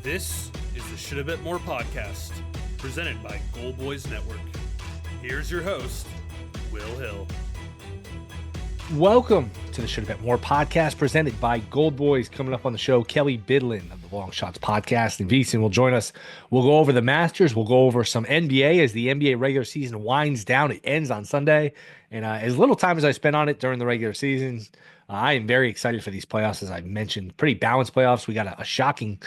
This is the Shoulda Bet More podcast, presented by Goal Boys Network. Here's your host, Will Hill. Welcome to the Shoulda Bet More podcast, presented by Gold Boys. Coming up on the show, Kelly Bydlon of the Long Shots podcast, and Veason will join us. We'll go over the Masters. We'll go over some NBA as the NBA regular season winds down. It ends on Sunday, and as little time as I spent on it during the regular season, I am very excited for these playoffs. As I mentioned, pretty balanced playoffs. We got a shocking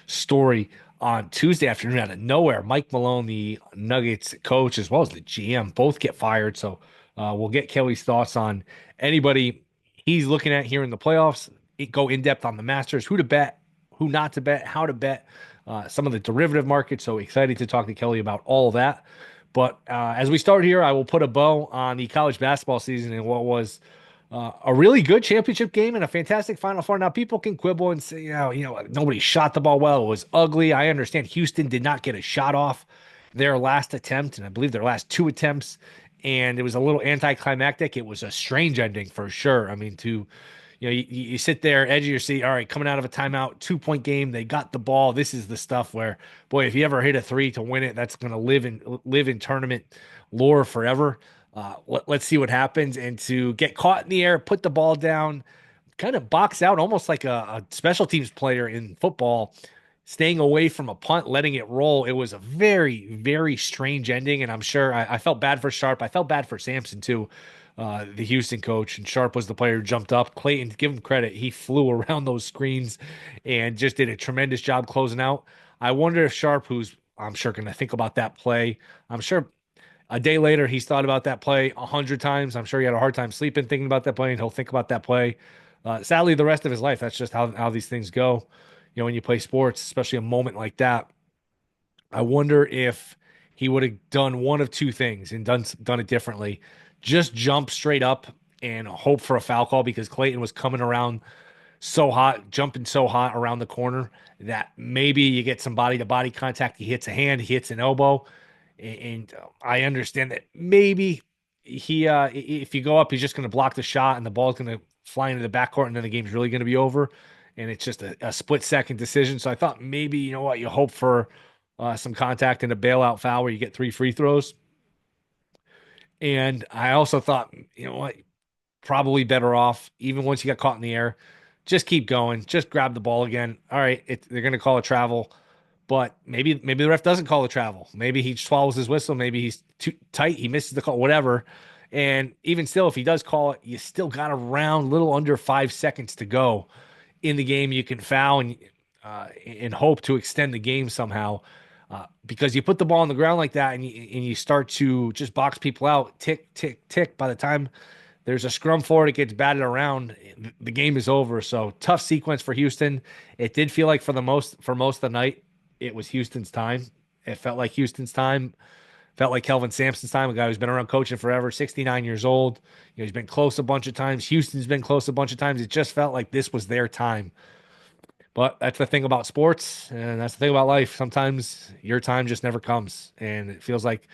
story on Tuesday afternoon out of nowhere. Mike Malone, the Nuggets coach, as well as the GM, both get fired. So we'll get Kelly's thoughts on anybody he's looking at here in the playoffs. Go in depth on the Masters, who to bet, who not to bet, how to bet, some of the derivative markets. So excited to talk to Kelly about all of that. But as we start here, I will put a bow on the college basketball season and what was a really good championship game and a fantastic Final Four. Now, people can quibble and say, nobody shot the ball well. It was ugly. I understand Houston did not get a shot off their last attempt, and I believe their last two attempts, and it was a little anticlimactic. It was a strange ending for sure. I mean, you sit there, edge of your seat. All right, coming out of a timeout, 2-point game. They got the ball. This is the stuff where, boy, if you ever hit a three to win it, that's going to live in tournament lore forever. Let's see what happens. And to get caught in the air, put the ball down, kind of box out, almost like a special teams player in football, staying away from a punt, letting it roll. It was a very, very strange ending. And I'm sure I felt bad for Sharp. I felt bad for Sampson too, the Houston coach. And Sharp was the player who jumped up. Clayton, give him credit. He flew around those screens and just did a tremendous job closing out. I wonder if Sharp, who's I'm sure going to think about that play, I'm sure a day later, he's thought about that play 100 times. I'm sure he had a hard time sleeping thinking about that play, and he'll think about that play. Sadly, the rest of his life, that's just how these things go. When you play sports, especially a moment like that, I wonder if he would have done one of two things and done it differently. Just jump straight up and hope for a foul call because Clayton was coming around so hot, jumping so hot around the corner that maybe you get some body-to-body contact. He hits a hand, he hits an elbow. And I understand that maybe if you go up, he's just going to block the shot and the ball's going to fly into the backcourt and then the game's really going to be over. And it's just a split-second decision. So I thought maybe, you hope for some contact and a bailout foul where you get 3 free throws. And I also thought, probably better off, even once you got caught in the air, just keep going. Just grab the ball again. All right, they're going to call a travel. But maybe the ref doesn't call a travel. Maybe he swallows his whistle. Maybe he's too tight. He misses the call, whatever. And even still, if he does call it, you still got around little under 5 seconds to go in the game. You can foul and hope to extend the game somehow because you put the ball on the ground like that and you start to just box people out, tick, tick, tick. By the time there's a scrum for it, it gets batted around, the game is over. So tough sequence for Houston. It did feel like for most of the night, it was Houston's time. It felt like Houston's time. Felt like Kelvin Sampson's time, a guy who's been around coaching forever, 69 years old. He's been close a bunch of times. Houston's been close a bunch of times. It just felt like this was their time. But that's the thing about sports, and that's the thing about life. Sometimes your time just never comes, and it feels like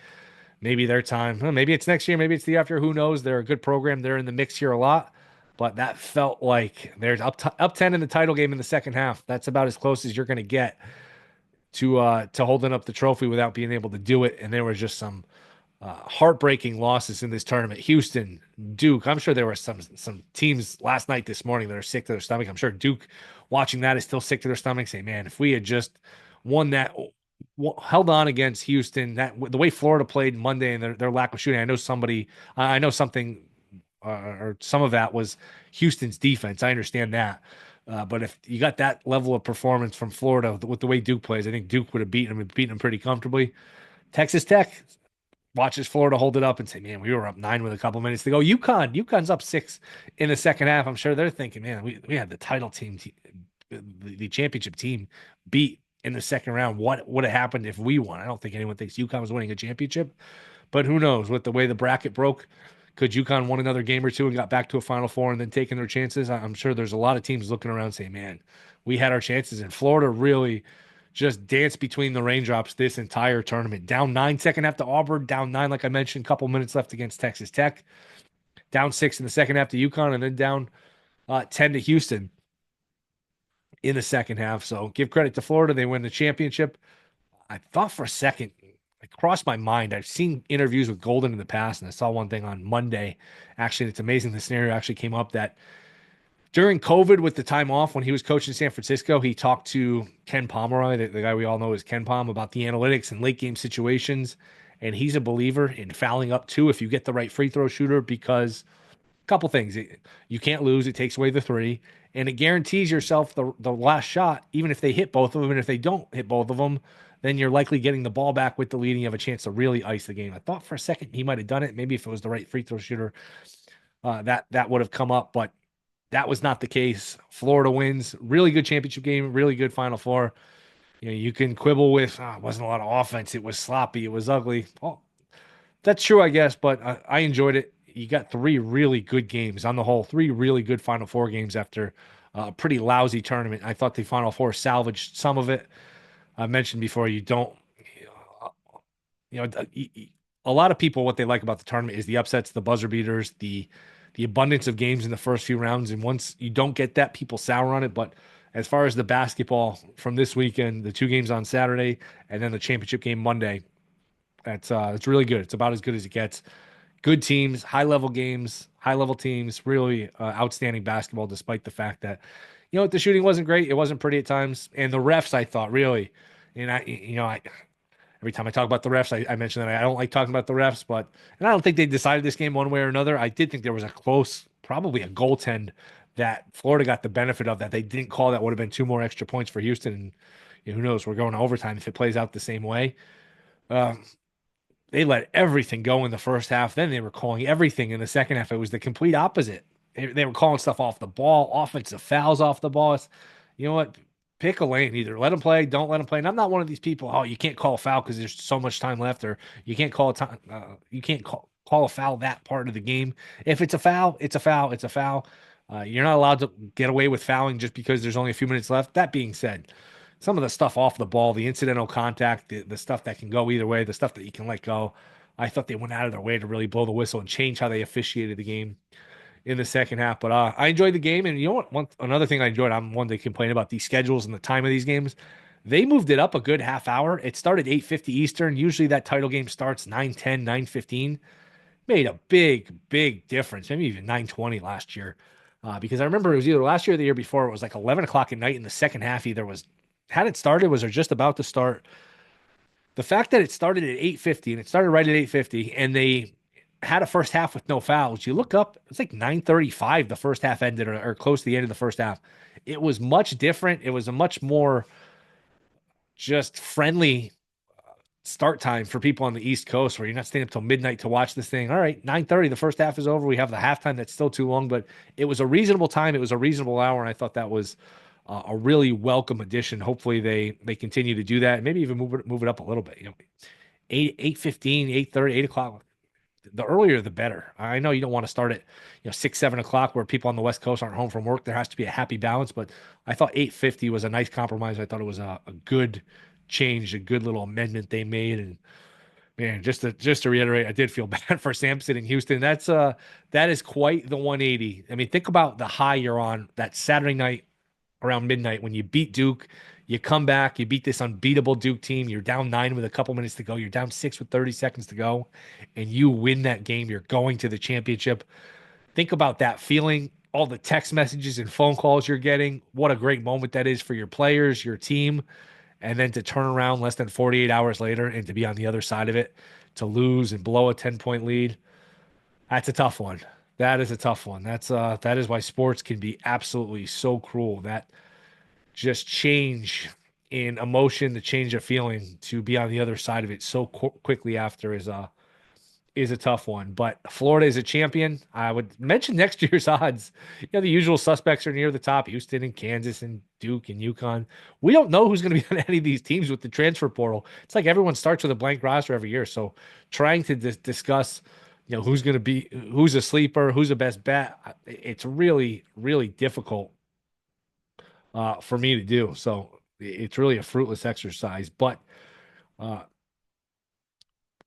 maybe their time. Maybe it's next year, maybe it's the year after. Who knows? They're a good program. They're in the mix here a lot. But that felt like there's up 10 in the title game in the second half. That's about as close as you're going to get to holding up the trophy without being able to do it. And there was just some heartbreaking losses in this tournament. Houston, Duke. I'm sure there were some teams last night, this morning that are sick to their stomach. I'm sure Duke, watching that, is still sick to their stomach. Say, man, if we had just won that, held on against Houston, that the way Florida played Monday and their lack of shooting. I know something, or some of that was Houston's defense. I understand that. But if you got that level of performance from Florida with the way Duke plays, I think Duke would have beaten them pretty comfortably. Texas Tech watches Florida hold it up and say, man, we were up 9 with a couple minutes to go. UConn's up 6 in the second half. I'm sure they're thinking, man, we had the title team, the championship team beat in the second round. What would have happened if we won? I don't think anyone thinks UConn was winning a championship, but who knows? With the way the bracket broke, could UConn won another game or two and got back to a Final Four and then taking their chances? I'm sure there's a lot of teams looking around saying, man, we had our chances. And Florida really just danced between the raindrops this entire tournament. Down 9 second half to Auburn, down 9, like I mentioned, a couple minutes left against Texas Tech. Down 6 in the second half to UConn, and then down 10 to Houston. in the second half. So give credit to Florida. They win the championship. I thought for a second, it crossed my mind. I've seen interviews with Golden in the past, and I saw one thing on Monday. Actually, it's amazing the scenario actually came up that during COVID with the time off when he was coaching San Francisco, he talked to Ken Pomeroy, the guy we all know as Ken Pom, about the analytics and late game situations. And he's a believer in fouling up too if you get the right free throw shooter because a couple things. You can't lose. It takes away the three. And it guarantees yourself the last shot, even if they hit both of them. And if they don't hit both of them, then you're likely getting the ball back with the lead and you have a chance to really ice the game. I thought for a second he might have done it. Maybe if it was the right free throw shooter, that would have come up. But that was not the case. Florida wins. Really good championship game. Really good Final Four. You can quibble with it wasn't a lot of offense. It was sloppy. It was ugly. Well, that's true, I guess. But I enjoyed it. You got three really good games on the whole. Three really good Final Four games after a pretty lousy tournament. I thought the Final Four salvaged some of it. I mentioned before you don't. You know, a lot of people what they like about the tournament is the upsets, the buzzer beaters, the abundance of games in the first few rounds. And once you don't get that, people sour on it. But as far as the basketball from this weekend, the two games on Saturday and then the championship game Monday, that's it's really good. It's about as good as it gets. Good teams, high level games, high level teams, really outstanding basketball, despite the fact that, the shooting wasn't great. It wasn't pretty at times. And the refs, I thought, really, and I every time I talk about the refs, I mention that I don't like talking about the refs, and I don't think they decided this game one way or another. I did think there was a close, probably a goaltend that Florida got the benefit of that they didn't call. That would have been two more extra points for Houston. And who knows? We're going to overtime if it plays out the same way. Um, they let everything go in the first half. Then they were calling everything in the second half. It was the complete opposite. They were calling stuff off the ball, offensive fouls off the ball. You know what? Pick a lane. Either let them play, don't let them play. And I'm not one of these people. Oh, you can't call a foul because there's so much time left, or you can't call a time. You can't call a foul that part of the game. If it's a foul, it's a foul. It's a foul. You're not allowed to get away with fouling just because there's only a few minutes left. That being said, some of the stuff off the ball, the incidental contact, the stuff that can go either way, the stuff that you can let go. I thought they went out of their way to really blow the whistle and change how they officiated the game in the second half. But I enjoyed the game. And you know what? Another thing I enjoyed, I'm one to complain about these schedules and the time of these games. They moved it up a good half hour. It started 8:50 Eastern. Usually that title game starts 9:10, 9:15. Made a big, big difference. Maybe even 9:20 last year. Because I remember it was either last year or the year before, it was like 11 o'clock at night in the second half. Either had it started, was or just about to start. The fact that it started at 8:50 and it started right at 8:50 and they had a first half with no fouls. You look up, it's like 9:35 the first half ended or close to the end of the first half. It was much different. It was a much more just friendly start time for people on the East Coast where you're not staying up till midnight to watch this thing. All right, 9:30, the first half is over. We have the halftime that's still too long, but it was a reasonable time. It was a reasonable hour, and I thought that was a really welcome addition. Hopefully they continue to do that. Maybe even move it up a little bit. 8:15, 8:30, 8 o'clock. The earlier the better. I know you don't want to start at 6, 7 o'clock where people on the West Coast aren't home from work. There has to be a happy balance, but I thought 8:50 was a nice compromise. I thought it was a good change, a good little amendment they made. And man, just to reiterate, I did feel bad for Sampson in Houston. That is quite the 180. I mean, think about the high you're on that Saturday night around midnight when you beat Duke. You come back, you beat this unbeatable Duke team. You're down 9 with a couple minutes to go. You're down 6 with 30 seconds to go, and you win that game. You're going to the championship. Think about that feeling, all the text messages and phone calls you're getting. What a great moment that is for your players, your team. And then to turn around less than 48 hours later and to be on the other side of it, to lose and blow a 10-point lead. That's a tough one. That is a tough one. That is why sports can be absolutely so cruel. That just change in emotion, the change of feeling to be on the other side of it so quickly after is a tough one. But Florida is a champion. I would mention next year's odds. The usual suspects are near the top: Houston and Kansas and Duke and UConn. We don't know who's going to be on any of these teams with the transfer portal. It's like everyone starts with a blank roster every year. So trying to discuss, who's going to be, who's a sleeper, who's the best bet, it's really, really difficult for me to do. So it's really a fruitless exercise. But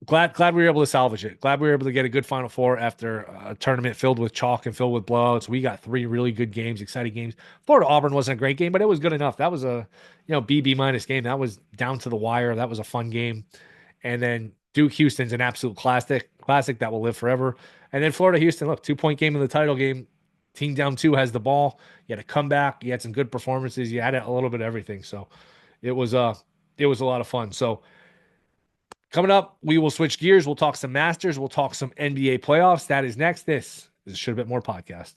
glad we were able to salvage it. Glad we were able to get a good Final Four after a tournament filled with chalk and filled with blowouts. We got three really good games, exciting games. Florida Auburn wasn't a great game, but it was good enough. That was a BB minus game. That was down to the wire. That was a fun game. And then Duke Houston's an absolute classic that will live forever. And then Florida Houston, look, 2-point game in the title game. Team down 2 has the ball. You had a comeback. You had some good performances. You had a little bit of everything. So it was a lot of fun. So coming up, we will switch gears. We'll talk some Masters. We'll talk some NBA playoffs. That is next. This is Shoulda Bet More podcast.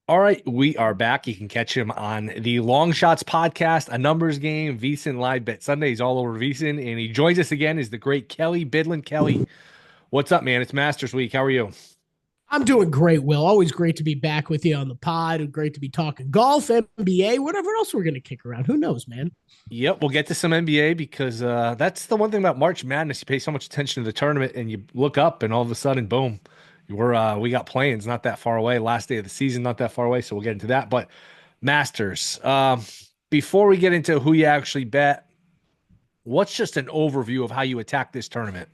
All right, we are back. You can catch him on the Long Shots podcast, a numbers game, VSiN Live Bet Sundays all over VSiN. And he joins us again is the great Kelly Bydlon. Kelly, what's up, man? It's Masters Week. How are you? I'm doing great, Will. Always great to be back with you on the pod. Great to be talking golf, NBA, whatever else we're going to kick around. Who knows, man? Yep, we'll get to some NBA because that's the one thing about March Madness. You pay so much attention to the tournament and you look up and all of a sudden, boom, we got play-ins not that far away. Last day of the season, not that far away. So we'll get into that. But Masters, before we get into who you actually bet, what's just an overview of how you attack this tournament?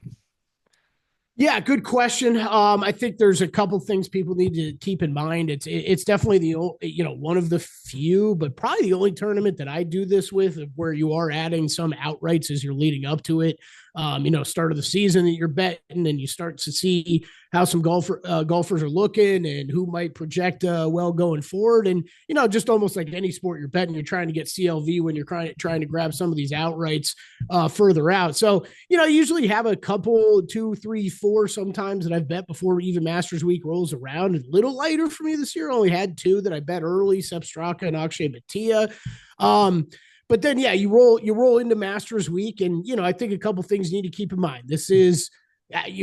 Yeah, good question. I think there's a couple things people need to keep in mind. It's definitely one of the few, but probably the only tournament that I do this with where you are adding some outrights as you're leading up to it. Start of the season that you're betting, and you start to see how some golfers are looking and who might project well going forward. And just almost like any sport you're betting, you're trying to get CLV when you're trying to grab some of these outrights further out. So I usually have a couple, 2, 3, 4 sometimes that I've bet before even Masters Week rolls around. A little lighter for me this year. I only had 2 that I bet early: Sepp Straka and Akshay Bhatia. But then, yeah, you roll into Masters Week, and I think a couple things you need to keep in mind. This is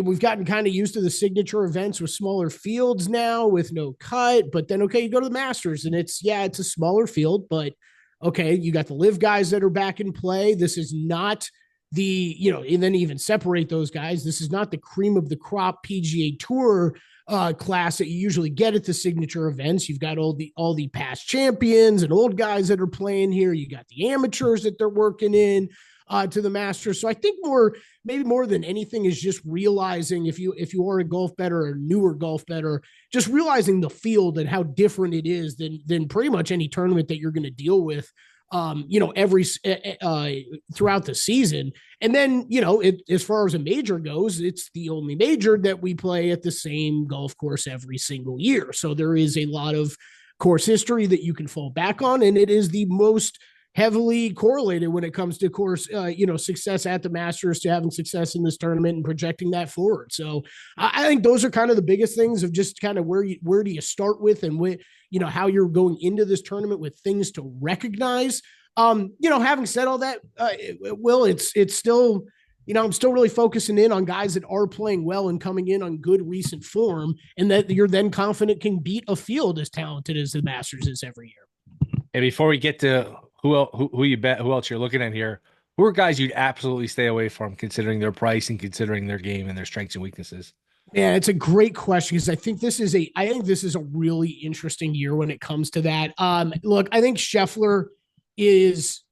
we've gotten kind of used to the signature events with smaller fields now, with no cut. But then, okay, you go to the Masters, and it's a smaller field, but okay, you got the live guys that are back in play. This is not and then even separate those guys. This is not the cream of the crop PGA Tour class that you usually get at the signature events. You've got all the past champions and old guys that are playing here. You got the amateurs that they're working in to the Masters. So I think maybe more than anything is just realizing if you are a golf bettor or newer golf bettor, just realizing the field and how different it is than pretty much any tournament that you're going to deal with every throughout the season. And then, as far as a major goes, it's the only major that we play at the same golf course every single year. So there is a lot of course history that you can fall back on. And it is the most heavily correlated when it comes to course, success at the Masters to having success in this tournament and projecting that forward. So I think those are kind of the biggest things of just kind of where do you start with and how you're going into this tournament with things to recognize. Having said all that, Will, it's still, I'm still really focusing in on guys that are playing well and coming in on good recent form, and that you're then confident can beat a field as talented as the Masters is every year. And before we get to who you bet, who else you're looking at here, who are guys you'd absolutely stay away from considering their price and considering their game and their strengths and weaknesses? Yeah, it's a great question because I think this is a really interesting year when it comes to that. Look, I think Scheffler is,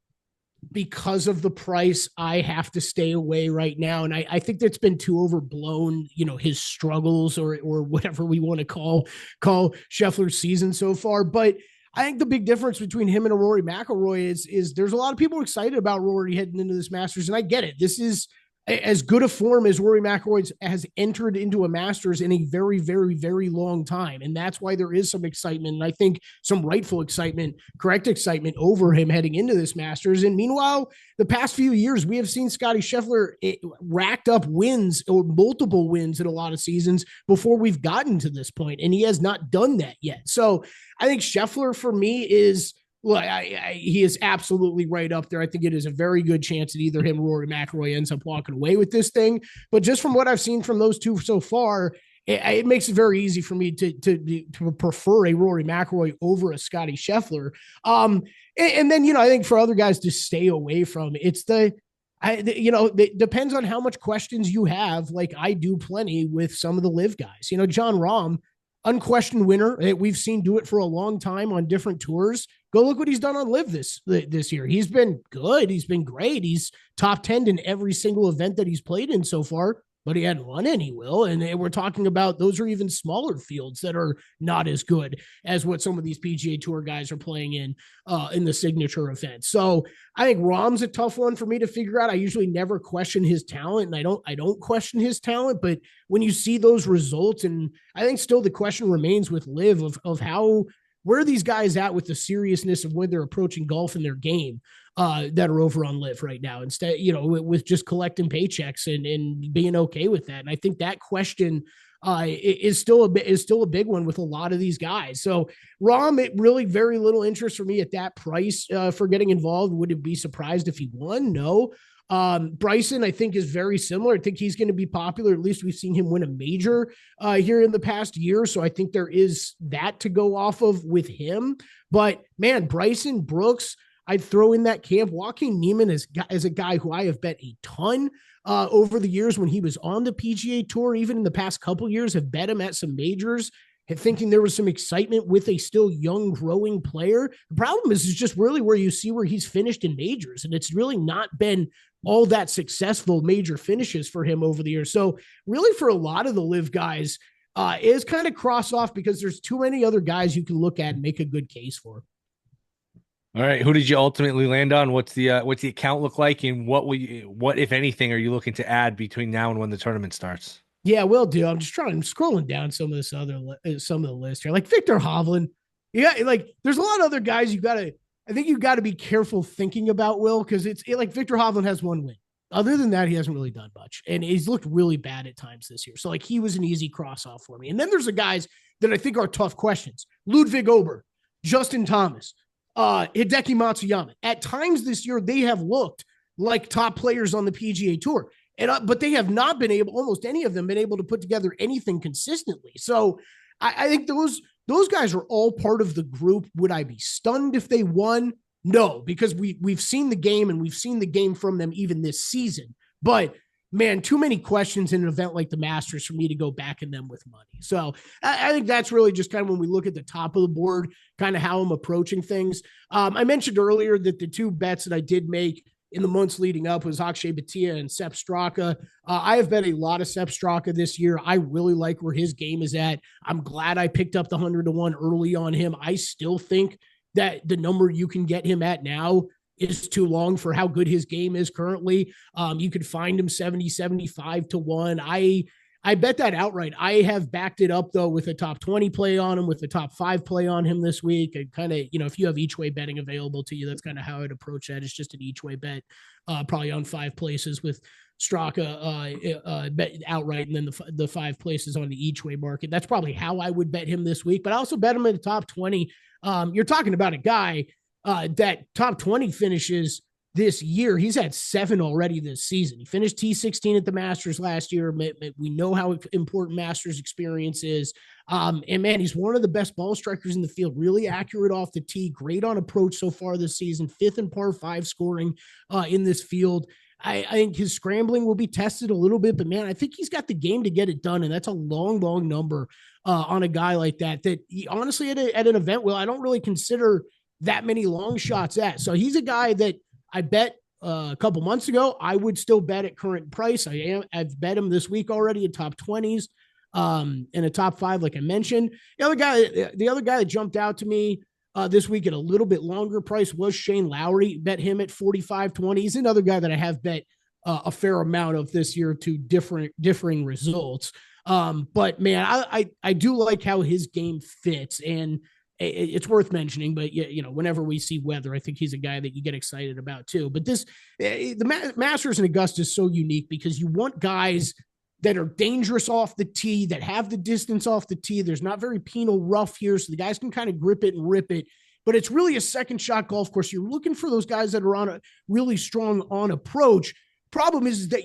because of the price, I have to stay away right now. And I think that's been too overblown, his struggles or whatever we want to call Scheffler's season so far. But I think the big difference between him and a Rory McIlroy is there's a lot of people excited about Rory heading into this Masters. And I get it. This is as good a form as Rory McIlroy has entered into a Masters in a very, very, very long time. And that's why there is some excitement. And I think some rightful excitement, correct excitement over him heading into this Masters. And meanwhile, the past few years, we have seen Scottie Scheffler racked up wins or multiple wins in a lot of seasons before we've gotten to this point. And he has not done that yet. So I think Scheffler for me is, well, he is absolutely right up there. I think it is a very good chance that either him or Rory McIlroy ends up walking away with this thing. But just from what I've seen from those two so far, it makes it very easy for me to prefer a Rory McIlroy over a Scottie Scheffler. And then, I think for other guys to stay away from, it depends on how much questions you have. Like I do plenty with some of the live guys. John Rahm, unquestioned winner. We've seen do it for a long time on different tours. Go look what he's done on Live this year. He's been good. He's been great. He's top 10 in every single event that he's played in so far, but he hadn't won any, Will. And we're talking about those are even smaller fields that are not as good as what some of these PGA Tour guys are playing in the signature event. So I think Rahm's a tough one for me to figure out. I usually never question his talent, and I don't question his talent, but when you see those results, and I think still the question remains with Liv of how, where are these guys at with the seriousness of when they're approaching golf in their game that are over on Live right now, instead, with just collecting paychecks and being okay with that. And I think that question is still a big one with a lot of these guys. So Rahm, it really very little interest for me at that price for getting involved. Would it be surprised if he won? No. Bryson, I think, is very similar. I think he's going to be popular. At least we've seen him win a major here in the past year. So I think there is that to go off of with him. But man, Bryson, Brooks, I'd throw in that camp. Joaquin Niemann is a guy who I have bet a ton over the years when he was on the PGA Tour. Even in the past couple years, have bet him at some majors, thinking there was some excitement with a still young, growing player. The problem is just really where you see where he's finished in majors, and it's really not been all that successful major finishes for him over the years. So really for a lot of the Live guys, is kind of cross off because there's too many other guys you can look at and make a good case for. All right, who did you ultimately land on? What's the account look like, and what if anything are you looking to add between now and when the tournament starts? Yeah, will do. I'm scrolling down some of the list here, like Victor Hovland. Yeah, like there's a lot of other guys I think you got to be careful thinking about, Will, because it's like Victor Hovland has one win. Other than that, he hasn't really done much, and he's looked really bad at times this year. So like he was an easy cross off for me. And then there's the guys that I think are tough questions: Ludwig Ober, Justin Thomas, Hideki Matsuyama. At times this year, they have looked like top players on the PGA Tour. But they have not been able, almost any of them, been able to put together anything consistently. So I think those guys are all part of the group. Would I be stunned if they won? No, because we've seen the game, and we've seen the game from them even this season. But man, too many questions in an event like the Masters for me to go back in them with money. So I think that's really just kind of when we look at the top of the board, kind of how I'm approaching things. I mentioned earlier that the two bets that I did make in the months leading up was Akshay Bhatia and Sepp Straka. I have bet a lot of Sepp Straka this year. I really like where his game is at. I'm glad I picked up the 100-1 early on him. I still think that the number you can get him at now is too long for how good his game is currently. You could find him 70, 75 to 1. I bet that outright. I have backed it up, though, with a top 20 play on him, with the top 5 play on him this week. And kind of, if you have each way betting available to you, that's kind of how I'd approach that. It's just an each way bet, probably on 5 places with Straka bet outright, and then the 5 places on the each way market. That's probably how I would bet him this week. But I also bet him in the top 20. You're talking about a guy that top 20 finishes this year. He's had 7 already this season. He finished T16 at the Masters last year. We know how important Masters experience is. And man, he's one of the best ball strikers in the field, really accurate off the tee, great on approach so far this season, 5th in par 5 scoring in this field. I think his scrambling will be tested a little bit, but man, I think he's got the game to get it done. And that's a long, long number on a guy like that he, honestly, at an event, I don't really consider that many long shots at. So he's a guy that I bet a couple months ago, I would still bet at current price. I've bet him this week already in top 20s, in a top 5, like I mentioned. The other guy that jumped out to me this week at a little bit longer price was Shane Lowry. Bet him at 45.20. He's another guy that I have bet a fair amount of this year to differing results. But man, I do like how his game fits, and it's worth mentioning. But whenever we see weather, I think he's a guy that you get excited about too. But the Masters in Augusta is so unique because you want guys that are dangerous off the tee, that have the distance off the tee. There's not very penal rough here, so the guys can kind of grip it and rip it. But it's really a second shot golf course. You're looking for those guys that are on a really strong on approach. Problem is that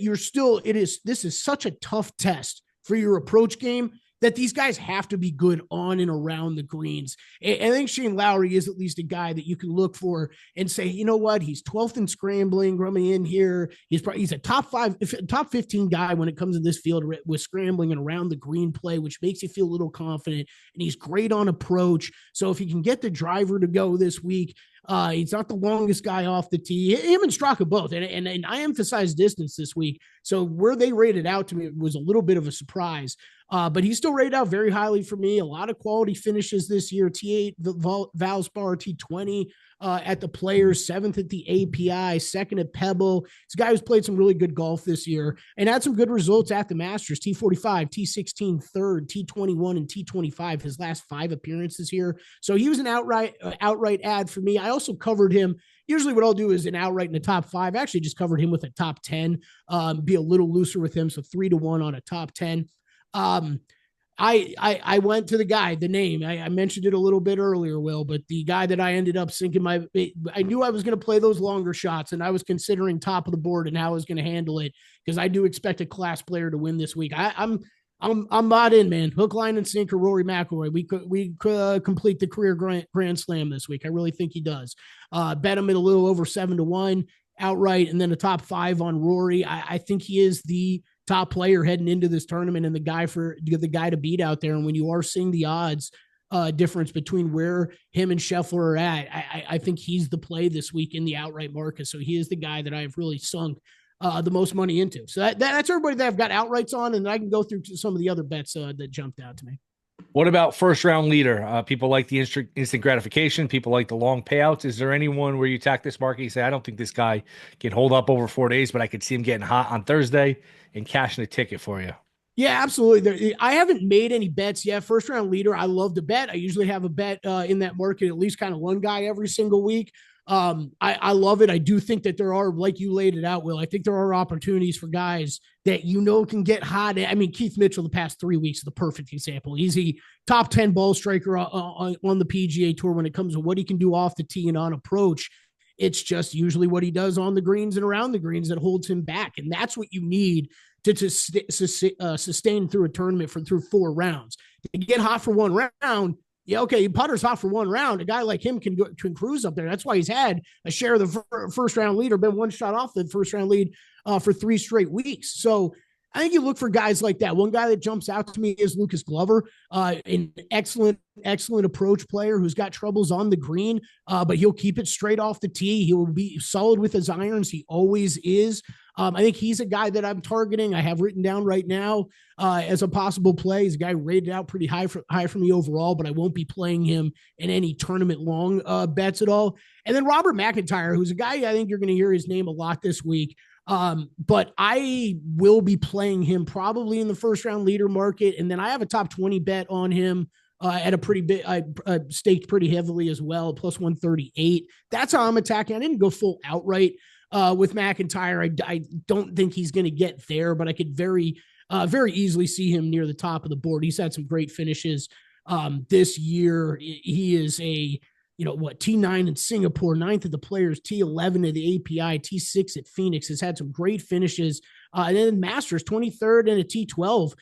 this is such a tough test for your approach game that these guys have to be good on and around the greens. And I think Shane Lowry is at least a guy that you can look for and say, you know what, he's 12th in scrambling coming in here. He's a top 15 guy when it comes to this field with scrambling and around the green play, which makes you feel a little confident. And he's great on approach. So if he can get the driver to go this week, he's not the longest guy off the tee. Him and Straka both. And I emphasize distance this week. So where they rated out to me was a little bit of a surprise. But he's still rated out very highly for me. A lot of quality finishes this year. T8 Valspar, T20 at the Players, 7th at the API, 2nd at Pebble. He's a guy who's played some really good golf this year and had some good results at the Masters. T45, T16 third, T21, and T25 his last 5 appearances here. So he was an outright ad for me. I also covered him. Usually what I'll do is an outright in the top 5. I actually just covered him with a top 10, be a little looser with him. So 3-1 on a top 10. I went to the name. I mentioned it a little bit earlier, Will, but the guy that I ended up sinking I knew I was going to play those longer shots, and I was considering top of the board and how I was going to handle it because I do expect a class player to win this week. I'm not in, man. Hook, line, and sinker. Rory McIlroy. We could complete the career grand slam this week. I really think he does. Bet him at a little over 7-1 outright, and then a top 5 on Rory. I think he is the top player heading into this tournament and the guy to beat out there. And when you are seeing the odds difference between where him and Scheffler are at, I think he's the play this week in the outright market. So he is the guy that I've really sunk the most money into. So that's everybody that I've got outrights on, and I can go through some of the other bets that jumped out to me. What about first round leader? People like the instant gratification. People like the long payouts. Is there anyone where you attack this market? You say, I don't think this guy can hold up over 4 days, but I could see him getting hot on Thursday and cashing a ticket for you. Yeah, absolutely. I haven't made any bets yet. First round leader, I love to bet. I usually have a bet in that market, at least kind of one guy every single week. I love it. I do think that there are, like you laid it out, Will, I think there are opportunities for guys that can get hot. I mean, Keith Mitchell the past 3 weeks is the perfect example. He's a top 10 ball striker on the PGA Tour when it comes to what he can do off the tee and on approach. It's just usually what he does on the greens and around the greens that holds him back. And that's what you need to sustain through a tournament through 4 rounds. To get hot for one round, yeah, okay, putter's hot for one round. A guy like him can cruise up there. That's why he's had a share of the first round lead or been one shot off the first round lead for 3 straight weeks. So I think you look for guys like that. One guy that jumps out to me is Lucas Glover, an excellent approach player who's got troubles on the green, but he'll keep it straight off the tee. He will be solid with his irons. He always is. I think he's a guy that I'm targeting. I have written down right now as a possible play. He's a guy rated out pretty high for me overall, but I won't be playing him in any tournament long bets at all. And then Robert McIntyre, who's a guy I think you're going to hear his name a lot this week. But I will be playing him probably in the first round leader market. And then I have a top 20 bet on him at a pretty bit. I staked pretty heavily as well, plus 138. That's how I'm attacking. I didn't go full outright with McIntyre. I don't think he's going to get there, but I could very easily see him near the top of the board. He's had some great finishes this year. He is T9 in Singapore, 9th at the Players, T11 at the API, T6 at Phoenix, has had some great finishes. And then Masters, 23rd and a T12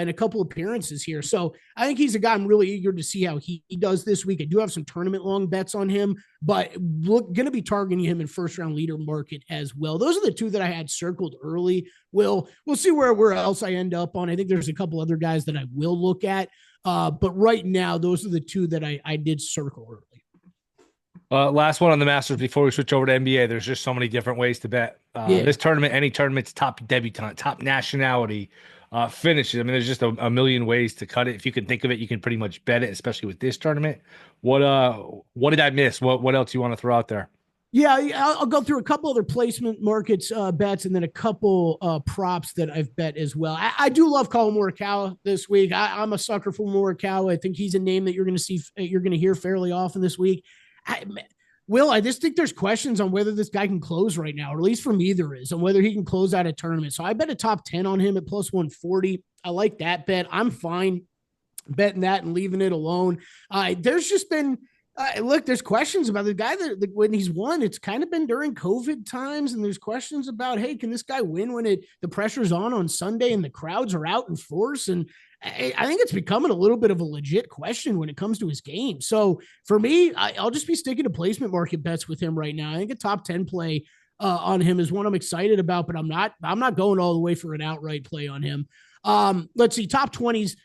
in a couple appearances here. So I think he's a guy I'm really eager to see how he does this week. I do have some tournament long bets on him, but going to be targeting him in first round leader market as well. Those are the 2 that I had circled early. We'll see where else I end up on. I think there's a couple other guys that I will look at. But right now, those are the 2 that I did circle early. Last one on the Masters before we switch over to NBA. There's just so many different ways to bet. This tournament, any tournament's top debutant, top nationality finishes. I mean, there's just a million ways to cut it. If you can think of it, you can pretty much bet it, especially with this tournament. What did I miss? What else you want to throw out there? Yeah, I'll go through a couple other placement markets bets and then a couple props that I've bet as well. I do love Colin Morikawa this week. I'm a sucker for Morikawa. I think he's a name that you're going to hear fairly often this week. I just think there's questions on whether this guy can close right now, or at least for me there is, on whether he can close out a tournament. So I bet a top 10 on him at plus 140. I like that bet. I'm fine betting that and leaving it alone. There's just been Look, there's questions about the guy that when he's won, it's kind of been during COVID times, and there's questions about, hey, can this guy win when the pressure's on Sunday and the crowds are out in force? And I think it's becoming a little bit of a legit question when it comes to his game. So for me, I'll just be sticking to placement market bets with him right now. I think a top 10 play on him is one I'm excited about, but I'm not going all the way for an outright play on him. Let's see, top 20s.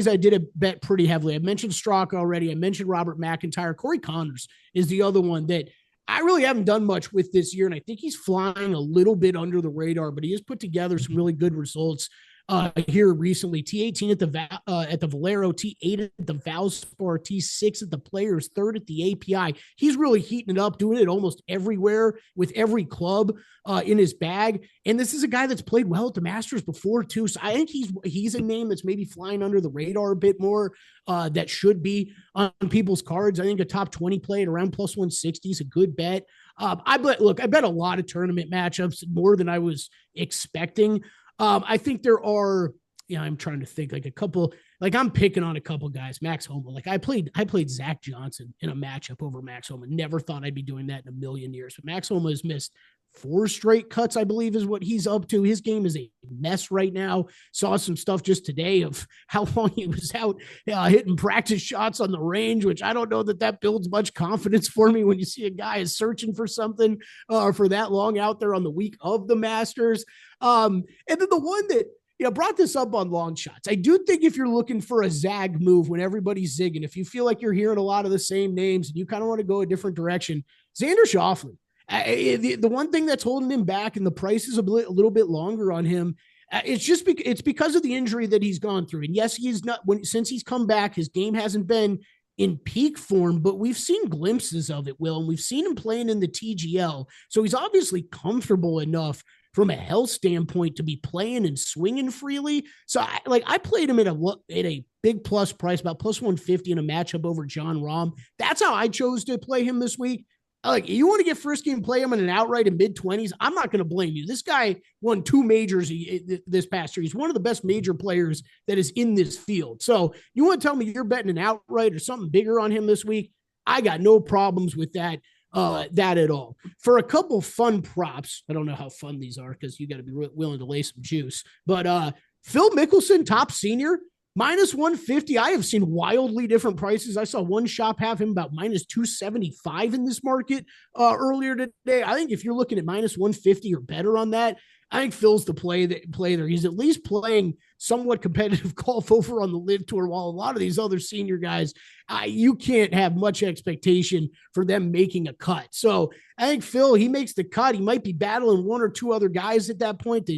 I did a bet pretty heavily. I mentioned Straka already. I mentioned Robert McIntyre. Corey Connors is the other one that I really haven't done much with this year, and I think he's flying a little bit under the radar, but he has put together some really good results here recently. T18 at the Valero, T8 at the Valspar, T6 at the Players, third at the API. He's really heating it up, doing it almost everywhere with every club in his bag. And this is a guy that's played well at the Masters before too. So I think he's a name that's maybe flying under the radar a bit more. That should be on people's cards. I think a top 20 play at around plus 160 is a good bet. I bet a lot of tournament matchups, more than I was expecting. I think there are, I'm trying to think like a couple, like I'm picking on a couple guys. Max Homa, like I played Zach Johnson in a matchup over Max Homa. Never thought I'd be doing that in a million years. But Max Homa has missed 4 straight cuts, I believe is what he's up to. His game is a mess right now. Saw some stuff just today of how long he was out hitting practice shots on the range, which I don't know that builds much confidence for me when you see a guy is searching for something for that long out there on the week of the Masters. And then the one that, brought this up on long shots. I do think if you're looking for a zag move when everybody's zigging, if you feel like you're hearing a lot of the same names and you kind of want to go a different direction, Xander Schauffele. The one thing that's holding him back, and the price is a little bit longer on him, it's because of the injury that he's gone through. And yes, since he's come back, his game hasn't been in peak form, but we've seen glimpses of it, Will, and we've seen him playing in the TGL. So he's obviously comfortable enough from a health standpoint to be playing and swinging freely. So I played him at a big plus price, about plus 150 in a matchup over John Rahm. That's how I chose to play him this week. Like, you want to get frisky and play him in an outright in mid-20s, I'm not going to blame you. This guy won 2 majors this past year. He's one of the best major players that is in this field. So you want to tell me you're betting an outright or something bigger on him this week? I got no problems with that at all. For a couple fun props, I don't know how fun these are because you got to be willing to lay some juice. But Phil Mickelson, top senior, minus 150. I have seen wildly different prices. I saw one shop have him about minus 275 in this market earlier today. I think if you're looking at minus 150 or better on that, I think Phil's the play there. He's at least playing somewhat competitive golf over on the LIV Tour, while a lot of these other senior guys, you can't have much expectation for them making a cut. So I think Phil, he makes the cut. He might be battling 1 or 2 other guys at that point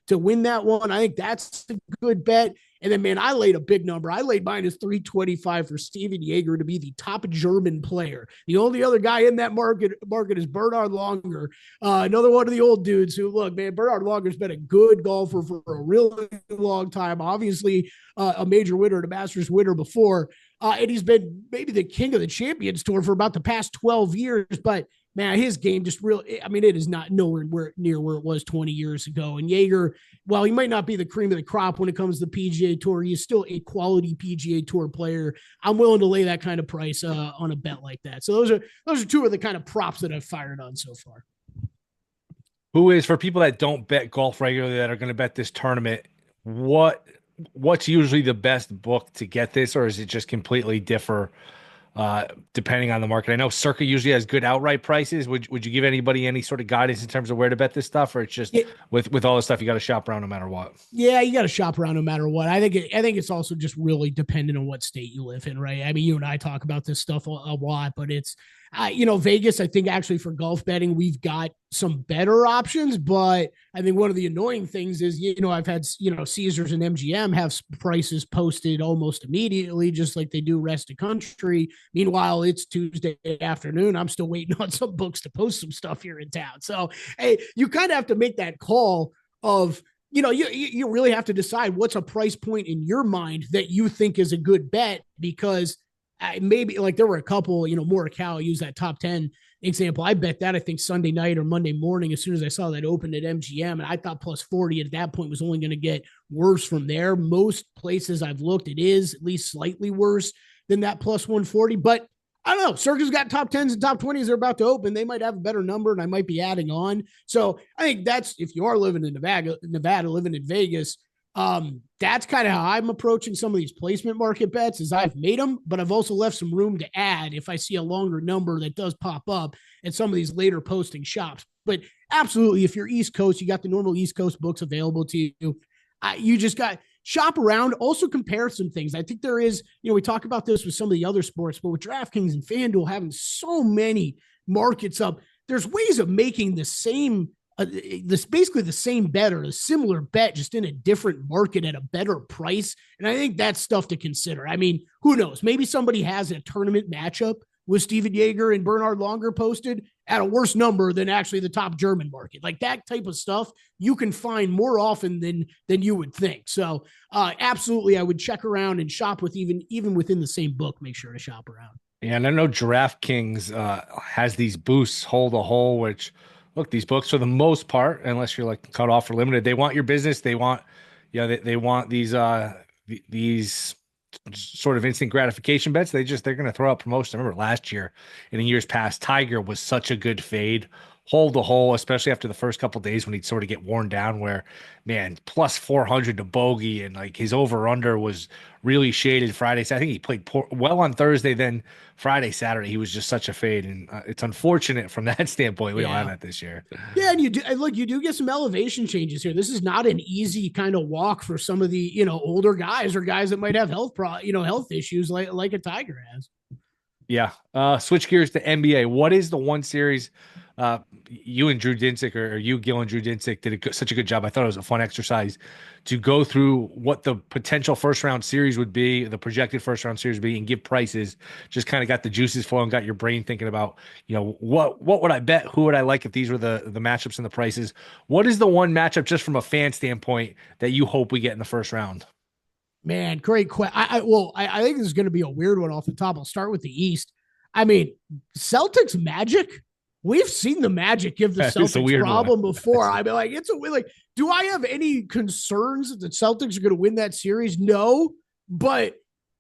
to win that one. I think that's a good bet. And then, man, I laid a big number. I laid minus 325 for Steven Jaeger to be the top German player. The only other guy in that market is Bernhard Langer, another one of the old dudes who, look, man, Bernhard Langer's been a good golfer for a really long time. Obviously, a major winner, a Masters winner before. And he's been maybe the king of the Champions Tour for about the past 12 years. But man, his game just really, it is not nowhere near where it was 20 years ago. And Jaeger, while he might not be the cream of the crop when it comes to the PGA Tour, he's still a quality PGA Tour player. I'm willing to lay that kind of price on a bet like that. So those are 2 of the kind of props that I've fired on so far. Who is, for people that don't bet golf regularly that are going to bet this tournament, what's usually the best book to get this, or is it just completely differ depending on the market? I know Circa usually has good outright prices. Would you give anybody any sort of guidance in terms of where to bet this stuff, or it's just with all the stuff you got to shop around no matter what? Yeah, you got to shop around no matter what. I think it's also just really dependent on what state you live in, right? You and I talk about this stuff a lot, but it's Vegas, I think actually for golf betting, we've got some better options, but I think one of the annoying things is, I've had, Caesars and MGM have prices posted almost immediately, just like they do rest of country. Meanwhile, it's Tuesday afternoon. I'm still waiting on some books to post some stuff here in town. So, hey, you kind of have to make that call of, you really have to decide what's a price point in your mind that you think is a good bet, because maybe like there were a couple, Morikawa used that top 10 example. I bet that, I think Sunday night or Monday morning, as soon as I saw that open at MGM, and I thought plus 40 at that point was only going to get worse from there. Most places I've looked, it is at least slightly worse than that plus 140, but I don't know. Circa's got top 10s and top 20s. They're about to open. They might have a better number, and I might be adding on. So I think that's, if you are living in Nevada, living in Vegas, that's kind of how I'm approaching some of these placement market bets. Is I've made them, but I've also left some room to add if I see a longer number that does pop up at some of these later posting shops. But absolutely, if you're East Coast, you got the normal East Coast books available to you. You just got shop around, also compare some things. I think there is, we talk about this with some of the other sports, but with DraftKings and FanDuel having so many markets up, there's ways of making the same, this basically the same bet or a similar bet, just in a different market at a better price. And I think that's stuff to consider. I mean, who knows? Maybe somebody has a tournament matchup with Steven Yeager and Bernhard Longer posted at a worse number than actually the top German market. Like that type of stuff you can find more often than you would think. So absolutely, I would check around and shop with even within the same book. Make sure to shop around. Yeah, and I know DraftKings has these boosts, hold a hole, which look, these books for the most part, unless you're like cut off or limited, they want your business. They want, they want these sort of instant gratification bets. They're going to throw out promotions. I remember last year and in years past, Tiger was such a good fade, hold the hole, especially after the first couple of days when he'd sort of get worn down, where man, plus 400 to bogey, and like his over under was really shaded Friday. So I think he played well on Thursday, then Friday, Saturday, he was just such a fade. And it's unfortunate from that standpoint. We don't have that this year. Yeah. And you do get some elevation changes here. This is not an easy kind of walk for some of the, older guys or guys that might have health issues like a Tiger has. Yeah. Switch gears to NBA. What is the one series you and Drew Dinsick, or you, Gil, and Drew Dinsick did such a good job. I thought it was a fun exercise to go through what the potential first round series would be, the projected first round series would be, and give prices. Just kind of got the juices flowing, got your brain thinking about, what would I bet? Who would I like if these were the matchups and the prices? What is the one matchup, just from a fan standpoint, that you hope we get in the first round? Man, great question. I think this is going to be a weird one off the top. I'll start with the East. I mean, Celtics Magic. We've seen the Magic give the Celtics problem before. I mean, like, it's a like. Do I have any concerns that the Celtics are going to win that series? No, but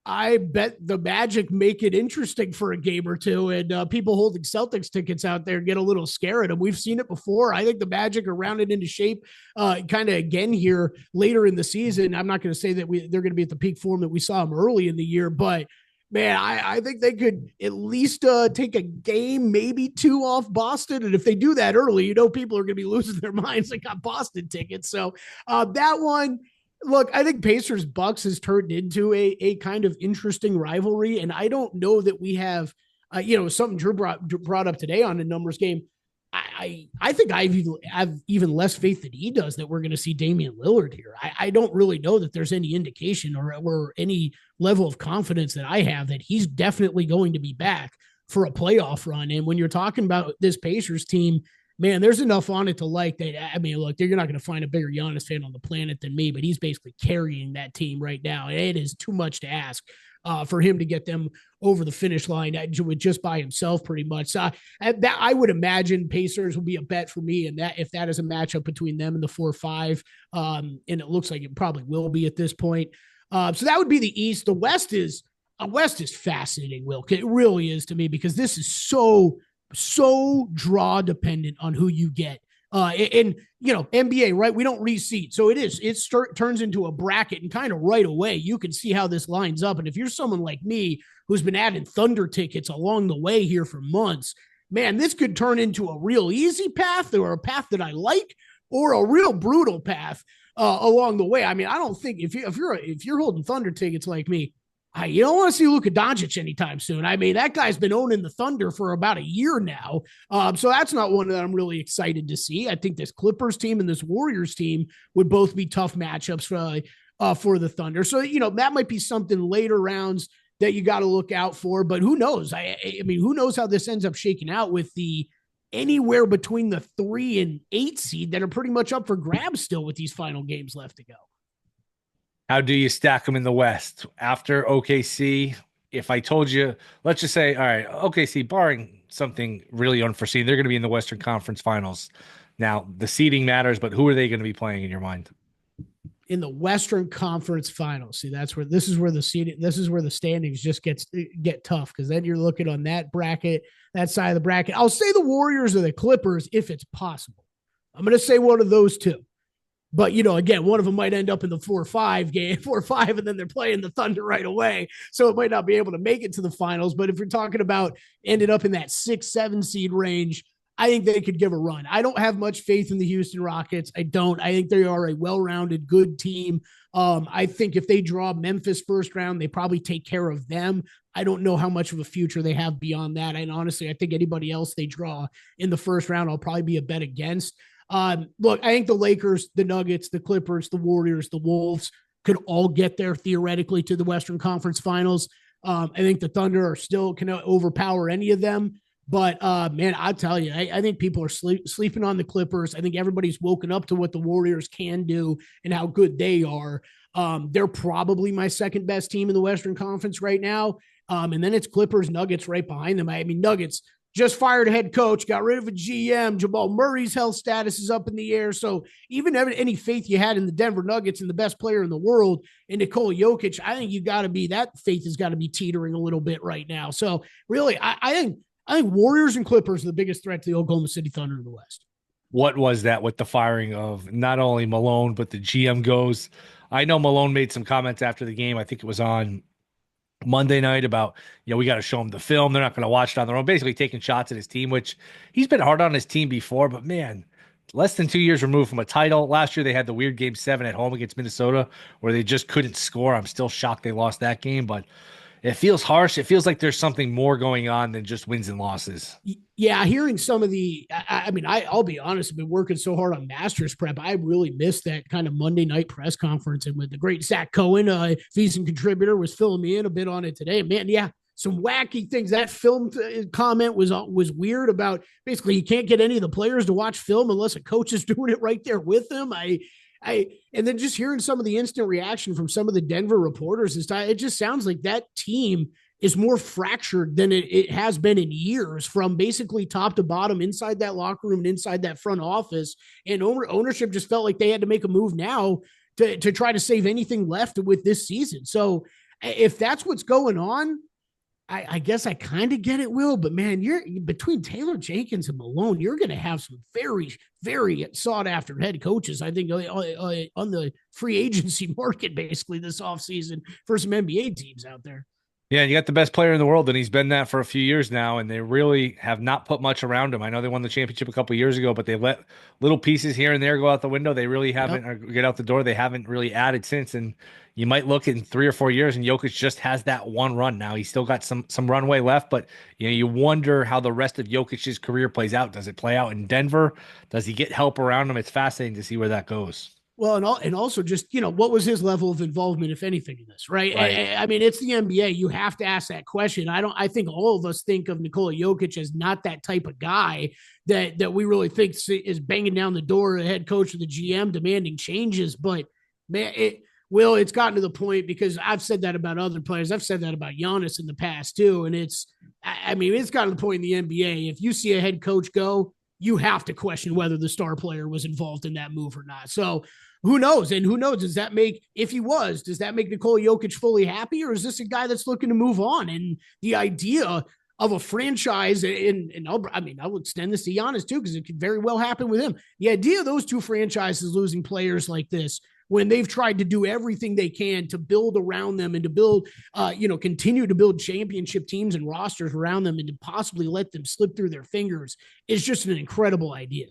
I bet the Magic make it interesting for a game or two, and people holding Celtics tickets out there get a little scared at them. We've seen it before. I think the Magic are rounded into shape kind of again here later in the season. I'm not going to say that they're going to be at the peak form that we saw them early in the year, but man, I think they could at least take a game, maybe two off Boston. And if they do that early, people are going to be losing their minds. They got Boston tickets. So that one, look, I think Pacers Bucks has turned into a kind of interesting rivalry. And I don't know that we have, something Drew brought up today on the numbers game. I think I have even less faith than he does that we're going to see Damian Lillard here. I don't really know that there's any indication or any level of confidence that I have that he's definitely going to be back for a playoff run. And when you're talking about this Pacers team, man, there's enough on it to like that. I mean, look, you're not going to find a bigger Giannis fan on the planet than me, but he's basically carrying that team right now. And it is too much to ask for him to get them over the finish line with just by himself, pretty much. That I would imagine Pacers will be a bet for me, and that if that is a matchup between them and the 4-5, and it looks like it probably will be at this point. So that would be the East. The West is fascinating, Will. It really is to me, because this is so draw dependent on who you get. And NBA, right? We don't reseed. So it turns into a bracket, and kind of right away, you can see how this lines up. And if you're someone like me who's been adding Thunder tickets along the way here for months, man, this could turn into a real easy path, or a path that I like, or a real brutal path along the way. I mean, I don't think if you're holding Thunder tickets like me, you don't want to see Luka Doncic anytime soon. I mean, that guy's been owning the Thunder for about a year now. So that's not one that I'm really excited to see. I think this Clippers team and this Warriors team would both be tough matchups for the Thunder. So, that might be something later rounds that you got to look out for. But who knows? I mean, who knows how this ends up shaking out with the anywhere between the 3 and 8 seed that are pretty much up for grabs still with these final games left to go. How do you stack them in the West after OKC? If I told you, let's just say, all right, OKC, barring something really unforeseen, they're going to be in the Western Conference Finals. Now, the seeding matters, but who are they going to be playing in your mind? in the Western Conference Finals. See, this is where the standings just get tough, because then you're looking on that side of the bracket. I'll say the Warriors or the Clippers if it's possible. I'm going to say one of those two. But, again, one of them might end up in the 4-5, and then they're playing the Thunder right away. So it might not be able to make it to the finals. But if you're talking about ended up in that 6-7 seed range, I think they could give a run. I don't have much faith in the Houston Rockets. I don't. I think they are a well-rounded, good team. I think if they draw Memphis first round, they probably take care of them. I don't know how much of a future they have beyond that. And honestly, I think anybody else they draw in the first round, I'll probably be a bet against. Look, I think the Lakers, the Nuggets, the Clippers, the Warriors, the Wolves could all get there theoretically to the Western Conference Finals. I think the Thunder are still can overpower any of them. But, man, I'll tell you, I think people are sleeping on the Clippers. I think everybody's woken up to what the Warriors can do and how good they are. They're probably my second best team in the Western Conference right now. And then it's Clippers, Nuggets right behind them. I mean, Nuggets just fired a head coach, got rid of a GM. Jamal Murray's health status is up in the air. So even any faith you had in the Denver Nuggets and the best player in the world, in Nikola Jokic, I think that faith has got to be teetering a little bit right now. So really, I think Warriors and Clippers are the biggest threat to the Oklahoma City Thunder in the West. What was that with the firing of not only Malone, but the GM goes? I know Malone made some comments after the game. I think it was on Monday night about, we got to show them the film. They're not going to watch it on their own, basically taking shots at his team, which he's been hard on his team before. But, man, less than 2 years removed from a title. Last year they had the weird Game 7 at home against Minnesota where they just couldn't score. I'm still shocked they lost that game, but it feels harsh. It feels like there's something more going on than just wins and losses. Yeah, hearing some of I'll be honest, I've been working so hard on Masters prep. I really missed that kind of Monday night press conference. And with the great Zach Cohen, VSiN contributor, was filling me in a bit on it today. Man, yeah, some wacky things. That film comment was weird about basically you can't get any of the players to watch film unless a coach is doing it right there with them. And then just hearing some of the instant reaction from some of the Denver reporters this time, it just sounds like that team is more fractured than it has been in years, from basically top to bottom inside that locker room and inside that front office. And ownership just felt like they had to make a move now to try to save anything left with this season. So if that's what's going on, I guess I kind of get it, Will, but man, you're between Taylor Jenkins and Malone, you're going to have some very, very sought after head coaches, I think, on the free agency market, basically this offseason for some NBA teams out there. Yeah, you got the best player in the world, and he's been that for a few years now, and they really have not put much around him. I know they won the championship a couple of years ago, but they let little pieces here and there go out the window. They really haven't, or get out the door. They haven't really added since, and you might look in 3 or 4 years, and Jokic just has that one run now. He's still got some runway left, but you wonder how the rest of Jokic's career plays out. Does it play out in Denver? Does he get help around him? It's fascinating to see where that goes. Well, and also just, what was his level of involvement, if anything, in this, right? I mean, it's the NBA. You have to ask that question. I think all of us think of Nikola Jokic as not that type of guy that we really think is banging down the door, the head coach or the GM demanding changes. But, man, it's gotten to the point, because I've said that about other players. I've said that about Giannis in the past, too. And it's gotten to the point in the NBA. If you see a head coach go, you have to question whether the star player was involved in that move or not. So, who knows? And who knows? Does that make Nikola Jokic fully happy, or is this a guy that's looking to move on? And the idea of a franchise, and I'll extend this to Giannis too, because it could very well happen with him. The idea of those two franchises losing players like this, when they've tried to do everything they can to build around them and to build, continue to build championship teams and rosters around them, and to possibly let them slip through their fingers, is just an incredible idea.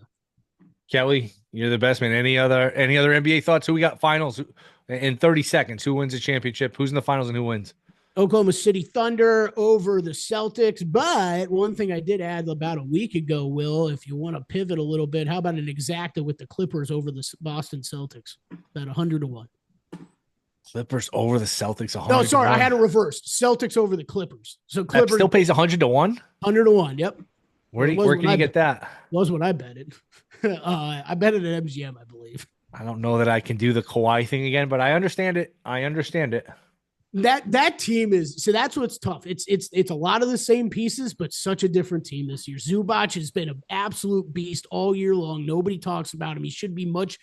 Kelly, you're the best, man. Any other NBA thoughts? Who we got finals in 30 seconds? Who wins the championship? Who's in the finals and who wins? Oklahoma City Thunder over the Celtics. But one thing I did add about a week ago, Will, if you want to pivot a little bit, how about an exacta with the Clippers over the Boston Celtics? About 100-1. Clippers over the Celtics. 100-1. No, sorry, I had it reversed. Celtics over the Clippers. So Clippers that still pays 100-1. 100-1. Yep. Where can you get that? Was when I bet it. I bet it at MGM, I believe. I don't know that I can do the Kawhi thing again, but I understand it. That team is so that's what's tough. It's a lot of the same pieces, but such a different team this year. Zubac has been an absolute beast all year long. Nobody talks about him. He should be much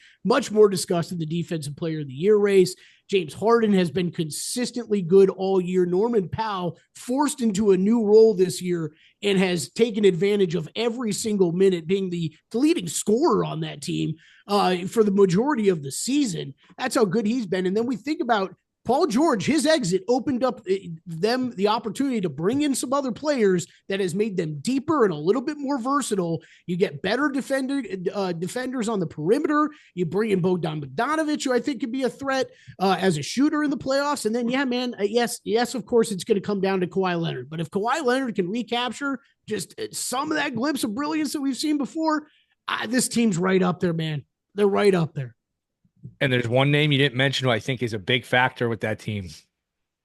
more discussed in the defensive player of the year race. James Harden has been consistently good all year. Norman Powell forced into a new role this year and has taken advantage of every single minute, being the leading scorer on that team for the majority of the season. That's how good he's been. And then we think about Paul George, his exit opened up them the opportunity to bring in some other players that has made them deeper and a little bit more versatile. You get better defenders on the perimeter. You bring in Bogdan Bogdanovic, who I think could be a threat as a shooter in the playoffs. And then, yeah, man, yes, of course, it's going to come down to Kawhi Leonard. But if Kawhi Leonard can recapture just some of that glimpse of brilliance that we've seen before, this team's right up there, man. They're right up there. And there's one name you didn't mention who I think is a big factor with that team,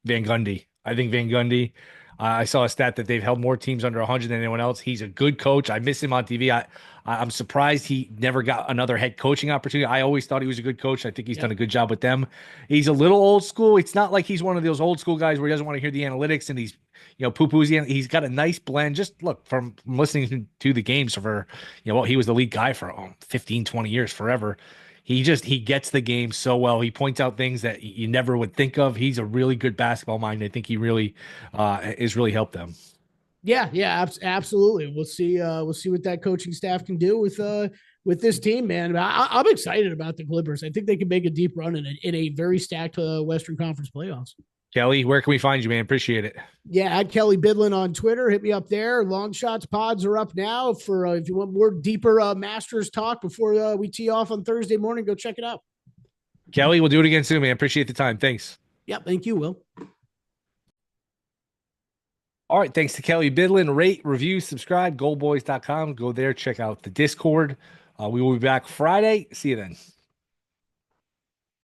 Van Gundy. I think Van Gundy, I saw a stat that they've held more teams under 100 than anyone else. He's a good coach. I miss him on TV. I'm surprised he never got another head coaching opportunity. I always thought he was a good coach. I think he's done a good job with them. He's a little old school. It's not like he's one of those old school guys where he doesn't want to hear the analytics and he's, poo-poos. He's got a nice blend. Just look, from listening to the games for, he was the lead guy for 15, 20 years, forever. He gets the game so well. He points out things that you never would think of. He's a really good basketball mind. I think he really has really helped them. Yeah, absolutely. We'll see what that coaching staff can do with this team, man. I'm excited about the Clippers. I think they can make a deep run in a very stacked Western Conference playoffs. Kelly, where can we find you, man? Appreciate it. Yeah, at Kelly Bydlon on Twitter. Hit me up there. Long Shots pods are up now. For if you want more deeper Masters talk before we tee off on Thursday morning, go check it out. Kelly, we'll do it again soon, man. Appreciate the time. Thanks. Yep, thank you, Will. All right, thanks to Kelly Bydlon. Rate, review, subscribe, goldboys.com. Go there, check out the Discord. We will be back Friday. See you then.